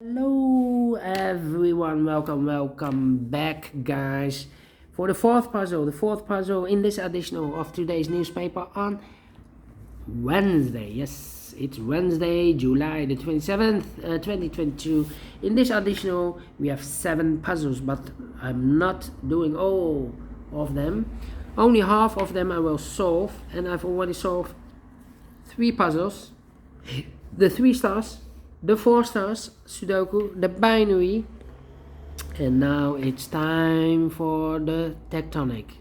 Hello everyone, welcome back guys for the fourth puzzle in this edition of today's newspaper on Wednesday. Yes, it's Wednesday, July the 27th, 2022. In this edition we have 7 puzzles, but I'm not doing all of them. Only half of them I will solve, and I've already solved 3 puzzles. The 3 stars, the 4 stars Sudoku, the binary, and now it's time for the Tectonic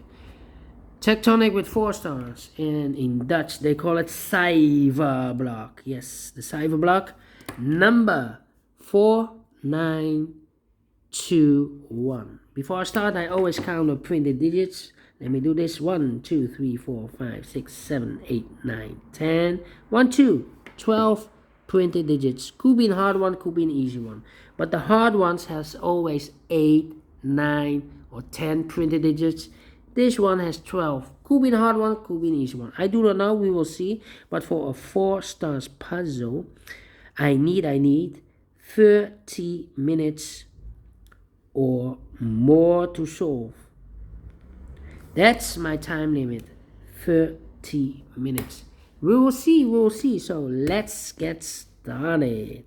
with 4 stars, and in Dutch they call it cijferblok. Yes, the cijferblok number 4921. Before I start, I always count the printed digits. Let me do this. 1 2 3 4 5 6 7 8 9 10 1 2 12 printed digits. Could be a hard one, could be an easy one, but the hard ones has always 8, 9 or 10 printed digits. This one has 12. Could be a hard one, could be an easy one. I do not know, we will see. But for a 4 stars puzzle, I need 30 minutes or more to solve. That's my time limit, 30 minutes. We will see. So let's get started.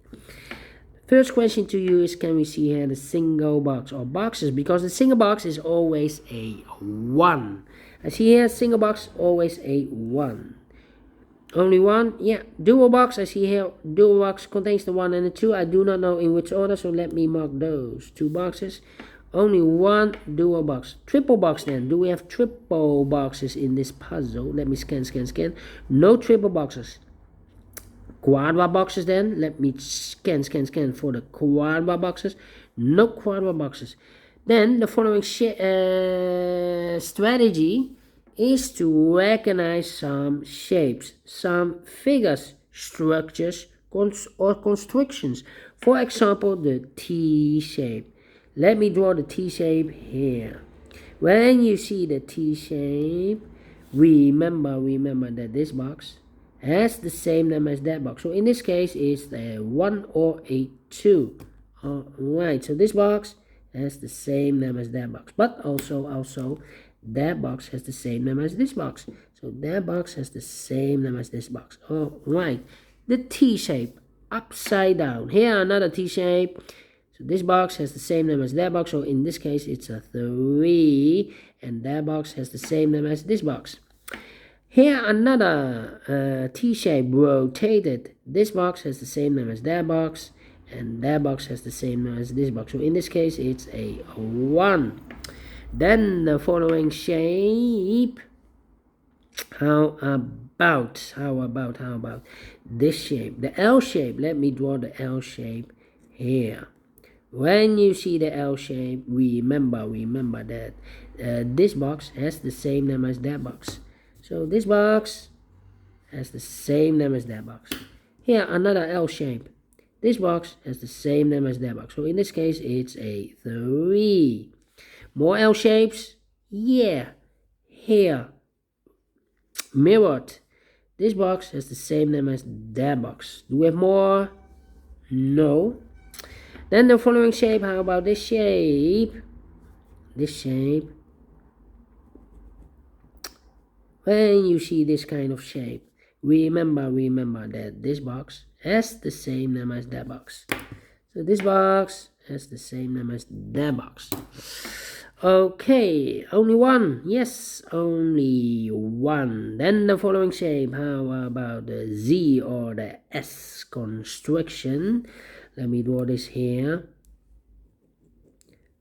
First question to you is, can we see here the single box or boxes? Because the single box is always a 1. I see here single box always a 1. Only 1, yeah. Dual box, I see here dual box contains the 1 and the 2. I do not know in which order, so let me mark those 2 boxes. Only 1 dual box. Triple box then. Do we have triple boxes in this puzzle? Let me scan. No triple boxes. Quadra boxes then. Let me scan for the quadra boxes. No quadra boxes. Then the following strategy is to recognize some shapes, some figures, structures, or constructions. For example, the T shape. Let me draw the T shape here. When you see the T shape, remember that this box has the same name as that box. So in this case, it's a 1 or a 2. Alright, so this box has the same name as that box. But also, that box has the same name as this box. So that box has the same name as this box. Alright, the T shape, upside down. Here, another T shape. So this box has the same name as that box, so in this case it's a 3, and that box has the same name as this box. Here another T shape rotated. This box has the same name as that box, and that box has the same name as this box. So in this case it's a 1. Then the following shape. How about this shape? The L shape. Let me draw the L shape here. When you see the L shape, remember that this box has the same name as that box. So this box has the same name as that box. Here, another L shape. This box has the same name as that box. So in this case, it's a 3. More L shapes? Yeah. Here, mirrored. This box has the same name as that box. Do we have more? No. Then the following shape, how about this shape? This shape. When you see this kind of shape, remember that this box has the same name as that box. So this box has the same name as that box. Okay, only 1. Yes, only 1. Then the following shape, how about the Z or the S construction? Let me draw this here.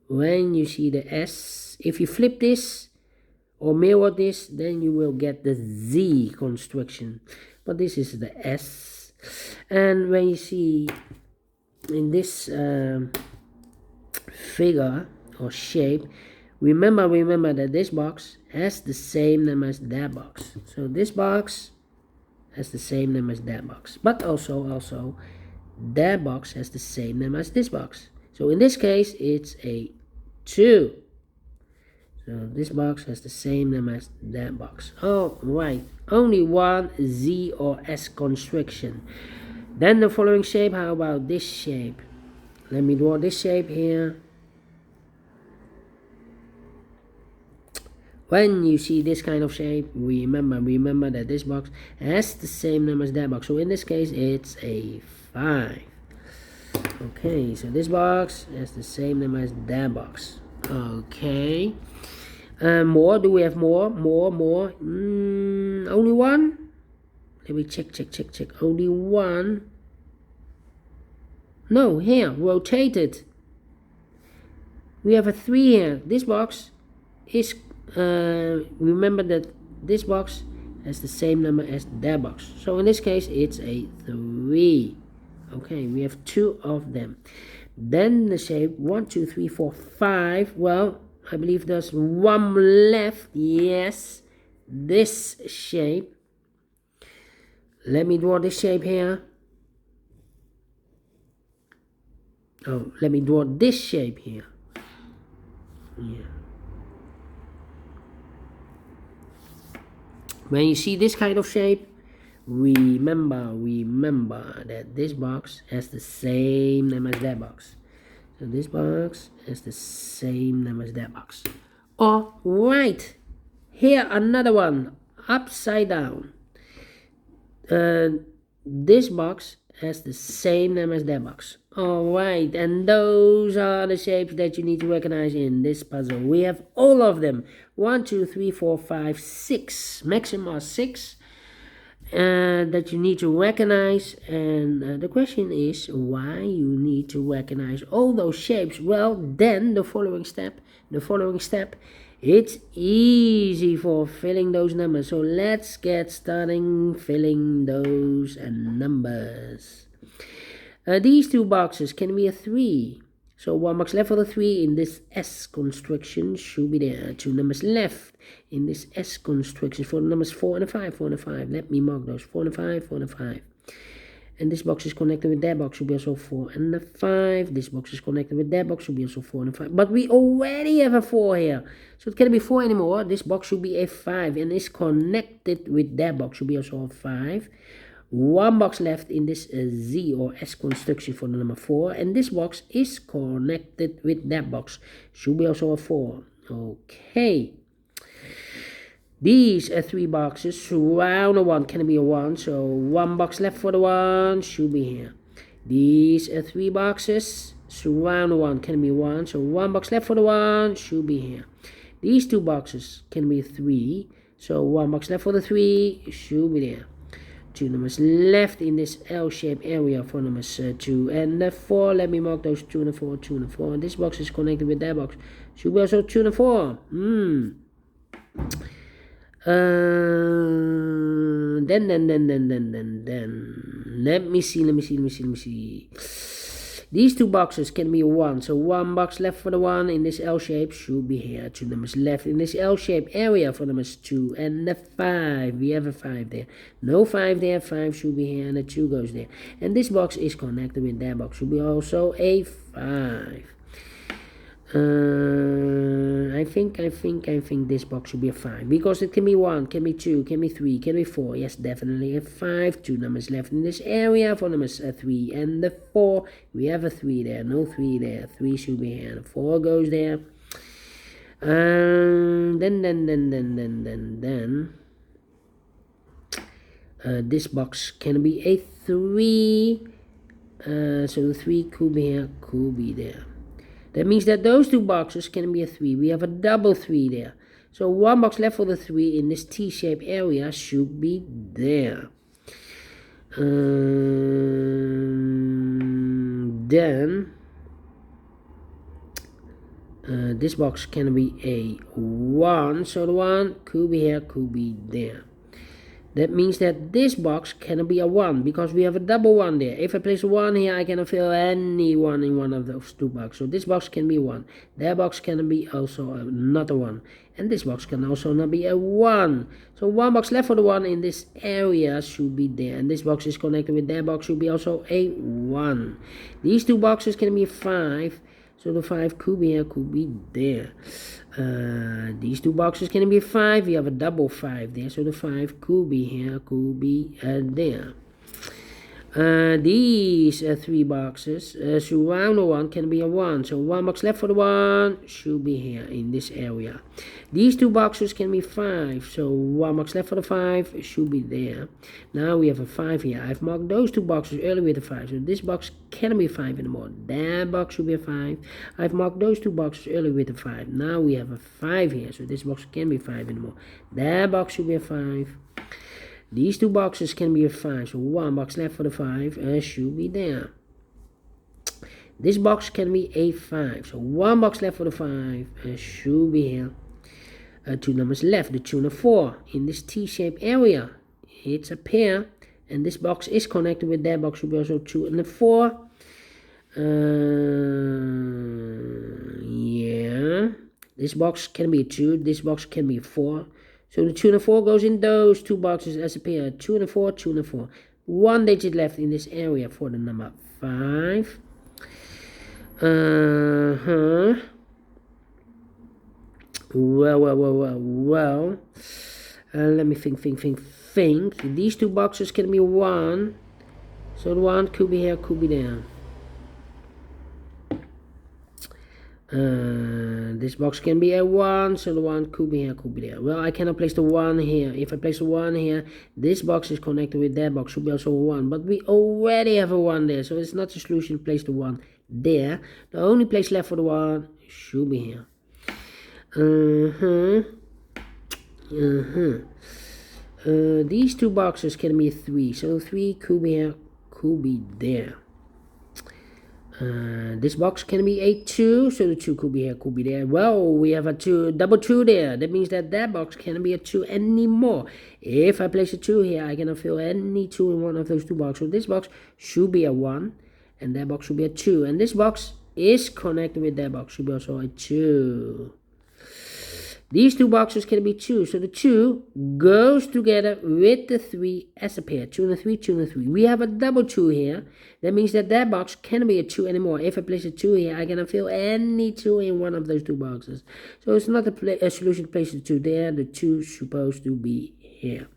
When you see the S, if you flip this or mirror this, then you will get the Z construction. But this is the S. And when you see in this figure or shape, remember that this box has the same name as that box. So this box has the same name as that box. But also that box has the same name as this box. So in this case, it's a 2. So this box has the same name as that box. Alright, only 1 Z or S construction. Then the following shape, how about this shape? Let me draw this shape here. When you see this kind of shape, remember that this box has the same number as that box. So in this case, it's a 5. Okay, so this box has the same number as that box. Okay. More, do we have more? Only one? Let me check. Only one. No, here, rotated. We have a 3 here. This box is, remember that this box has the same number as that box. So in this case, it's a 3. Okay, we have 2 of them. Then the shape 1, 2, 3, 4, 5. Well, I believe there's one left. Yes, this shape. Let me draw this shape here. Oh, let me draw this shape here. Yeah. When you see this kind of shape, remember that this box has the same number as that box. So this box has the same number as that box. Alright, here another one, upside down. This box has the same number as that box. Alright, and those are the shapes that you need to recognize in this puzzle. We have all of them. 1, 2, 3, 4, 5, 6. Maximum 6 that you need to recognize. And the question is why you need to recognize all those shapes. Well, then the following step, it's easy for filling those numbers. So let's get starting filling those numbers. These 2 boxes can be a 3. So 1 box left for the 3 in this S construction should be there. 2 numbers left in this S construction for the numbers 4 and a 5. Let me mark those. 4 and a 5. And this box is connected with that box, should be also 4 and a 5. This box is connected with that box, should be also 4 and a 5. But we already have a 4 here, so it can't be 4 anymore. This box should be a 5 and is connected with that box, should be also a 5. 1 box left in this Z or S construction for the number 4, and this box is connected with that box, should be also a 4. Okay. These 3 boxes surround a 1, can be a 1, so 1 box left for the 1 should be here. These 3 boxes surround a 1, can be 1, so 1 box left for the 1 should be here. These 2 boxes can be 3, so 1 box left for the 3 should be there. 2 numbers left in this L-shaped area for numbers 2 and 4. Let me mark those 2 and 4, 2 and 4. This box is connected with that box, should be also 2 and 4. Then let me see. These 2 boxes can be 1, so 1 box left for the 1 in this L shape should be here. 2 numbers left in this L shape area for numbers 2 and 5. We have a 5 there. No 5 there. 5 should be here and a 2 goes there. And this box is connected with that box, should be also a 5. I think this box should be a 5 because it can be 1, can be 2, can be 3, can be 4. Yes, definitely a 5. 2 numbers left in this area for numbers 3 and 4. We have a 3 there, no 3 there. 3 should be here, and 4 goes there. This box can be a 3. So 3 could be here, could be there. That means that those 2 boxes can be a 3. We have a double 3 there. So 1 box left for the 3 in this T-shaped area should be there. Then this box can be a 1. So the 1 could be here, could be there. That means that this box cannot be a 1 because we have a double 1 there. If I place a 1 here, I cannot fill any 1 in one of those 2 boxes. So this box can be 1. That box can be also not a 1. And this box can also not be a 1. So 1 box left for the 1 in this area should be there. And this box is connected with that box, should be also a 1. These 2 boxes can be a 5. So the 5 could be here, could be there. These 2 boxes can be 5. We have a double 5 there, so the 5 could be here, could be there. These 3 boxes surround the 1 can be a 1, so 1 box left for the 1 should be here in this area. These 2 boxes can be 5, so 1 box left for the 5 should be there. Now we have a 5 here. I've marked those 2 boxes earlier with a 5, so this box can be 5 anymore. That box should be a 5. I've marked those 2 boxes earlier with a 5. Now we have a 5 here, so this box can be 5 anymore. That box should be a 5. These 2 boxes can be a 5, so 1 box left for the 5 should be there. This box can be a 5, so 1 box left for the 5 should be here. 2 numbers left, the tuner 4 in this T-shaped area. It's a pair, and this box is connected with that box, should be also 2 and the 4. Yeah, this box can be a 2, this box can be a 4. So the 2 and the 4 goes in those 2 boxes as a pair. 2 and the 4, 2 and the 4. 1 digit left in this area for the number 5. Well. Let me think. These 2 boxes can be 1. So the 1 could be here, could be there. This box can be a 1, so the 1 could be here, could be there. Well, I cannot place the 1 here. If I place the 1 here, this box is connected with that box, should be also a 1. But we already have a 1 there, so it's not a solution to place the 1 there. The only place left for the 1 should be here. These 2 boxes can be a 3, so 3 could be here, could be there. This box can be a 2, so the 2 could be here, could be there. Well, we have a 2, double 2 there. That means that box can't be a 2 anymore. If I place a 2 here, I cannot fill any 2 in one of those 2 boxes. So this box should be a 1, and that box should be a 2. And this box is connected with that box, should be also a 2. These 2 boxes can be 2, so the 2 goes together with the 3 as a pair. 2 and a 3, 2 and a 3. We have a double 2 here. That means that box can't be a 2 anymore. If I place a 2 here, I cannot fill any 2 in one of those 2 boxes. So it's not a solution to place the 2 there. The 2 is supposed to be here.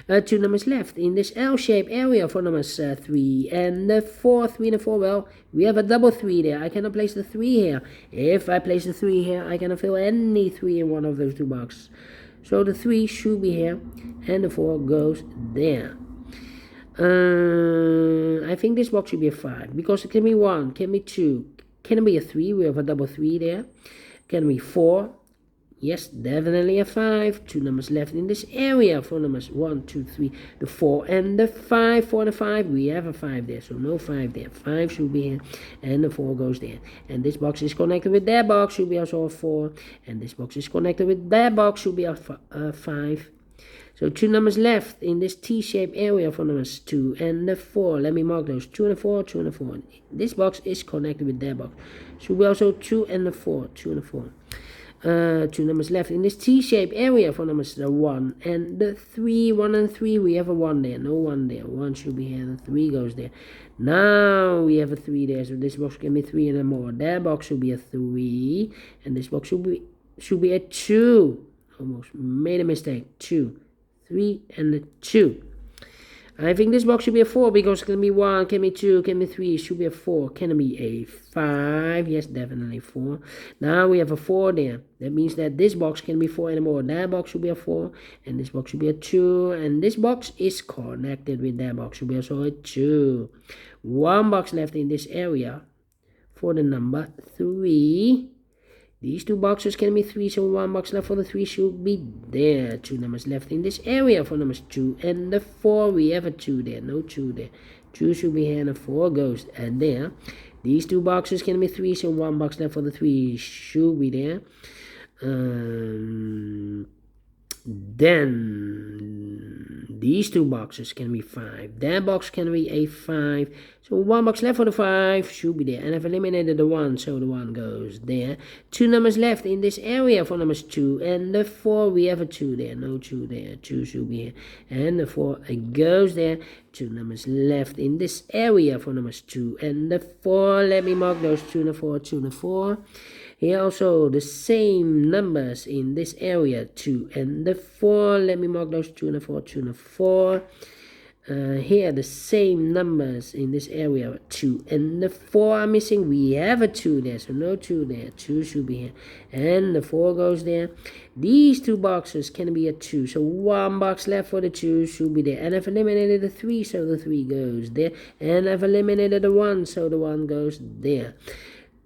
2 numbers left in this L-shaped area for numbers 3 and the 4. 3 and the 4. Well, we have a double 3 there. I cannot place the 3 here. If I place the 3 here, I cannot fill any 3 in one of those 2 boxes. So the 3 should be here, and the 4 goes there. I think this box should be a 5, because it can be 1, can be 2, can be a 3. We have a double 3 there. Can be 4. Yes, definitely a 5. 2 numbers left in this area for numbers 1, 2, 3, the 4 and the 5. 4 and the 5, we have a 5 there, so no 5 there. 5 should be here, and the 4 goes there. And this box is connected with that box, should be also a 4. And this box is connected with that box, should be a 5. So 2 numbers left in this T-shaped area for numbers 2 and the 4. Let me mark those. 2 and the 4, 2 and the 4. This box is connected with that box. Should be also 2 and the 4, 2 and the 4. 2 numbers left in this T-shaped area for numbers 1 and the 3. 1 and 3, we have a 1 there, no 1 there. 1 should be here, and the 3 goes there. Now we have a 3 there, so this box can be 3 and more. That box should be a 3, and this box should be a 2. Almost made a mistake. 2, 3, and a 2. I think this box should be a 4, because it can be 1, can be 2, can be 3, it should be a 4. Can it be a 5? Yes, definitely 4. Now we have a 4 there. That means that this box can be 4 anymore. That box should be a 4, and this box should be a 2, and this box is connected with that box, should be also a 2. 1 box left in this area for the number 3. These 2 boxes can be 3, so 1 box left for the 3 should be there. 2 numbers left in this area for numbers 2 and the 4. We have a 2 there, no 2 there. 2 should be here, and the 4 goes there. These 2 boxes can be 3, so 1 box left for the 3 should be there. Then these 2 boxes can be 5. That box can be a 5. So 1 box left for the 5 should be there. And I've eliminated the 1, so the 1 goes there. 2 numbers left in this area for numbers 2 and the 4. We have a 2 there, no 2 there. 2 should be here, and the 4 goes there. 2 numbers left in this area for numbers 2 and the 4. Let me mark those. 2 and the 4, 2 and the 4. Here also the same numbers in this area, 2 and the 4. Let me mark those. 2 and the 4, 2 and the 4. here the same numbers in this area, 2 and the 4 are missing. We have a 2 there, so no 2 there. 2 should be here, and the 4 goes there. These 2 boxes can be a 2, so 1 box left for the 2 should be there. And I've eliminated the 3, so the 3 goes there. And I've eliminated the 1, so the 1 goes there.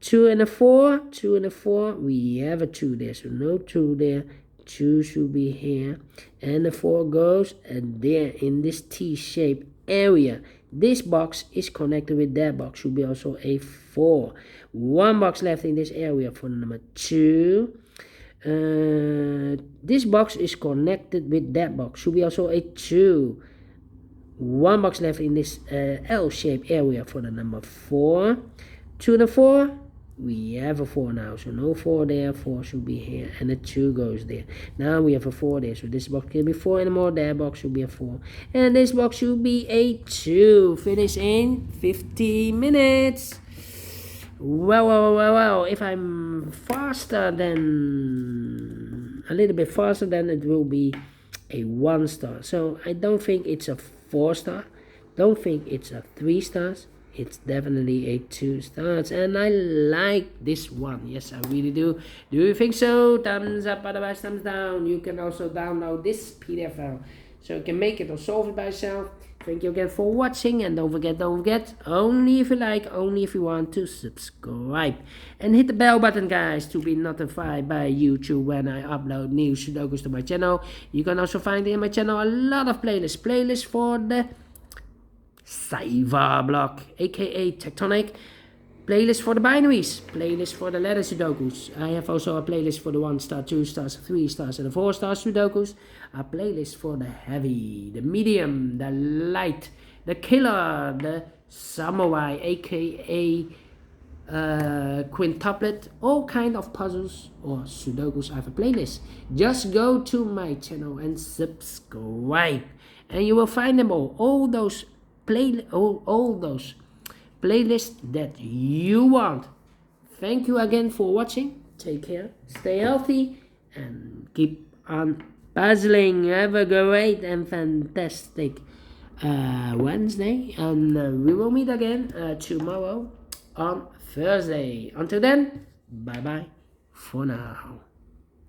2 and a 4, 2 and a 4, we have a 2 there, so no 2 there. 2 should be here, and the 4 goes there in this T-shaped area. This box is connected with that box, should be also a 4. 1 box left in this area for number 2. This box is connected with that box, should be also a 2. 1 box left in this L-shaped area for the number 4. 2 and a 4. We have a 4 now, so no 4 there. 4 should be here, and a 2 goes there. Now we have a 4 there, so this box can be 4 anymore. That box should be a 4, and this box should be a 2. Finish in 50 minutes. Well, if I'm faster than a little bit faster, then it will be a 1 star. So I don't think it's a 4 star, don't think it's a 3 stars. It's definitely a 2 stars, and I like this one. Yes, I really do. Do you think so? Thumbs up, otherwise thumbs down. You can also download this PDF file, so you can make it or solve it by yourself. Thank you again for watching, and don't forget, only if you like, only if you want to subscribe. And hit the bell button, guys, to be notified by YouTube when I upload new Sudokus to my channel. You can also find in my channel a lot of playlists for the Cyber block, aka Tectonic, playlist for the binaries, playlist for the letter Sudokus. I have also a playlist for the 1 star, 2 stars, 3 stars, and the 4 star Sudokus. A playlist for the heavy, the medium, the light, the killer, the samurai, aka quintuplet, all kind of puzzles or Sudokus. I have a playlist. Just go to my channel and subscribe, and you will find them all those playlists that you want. Thank you again for watching. Take care, stay healthy, and keep on puzzling. Have a great and fantastic Wednesday, and we will meet again tomorrow on Thursday. Until then, bye bye for now.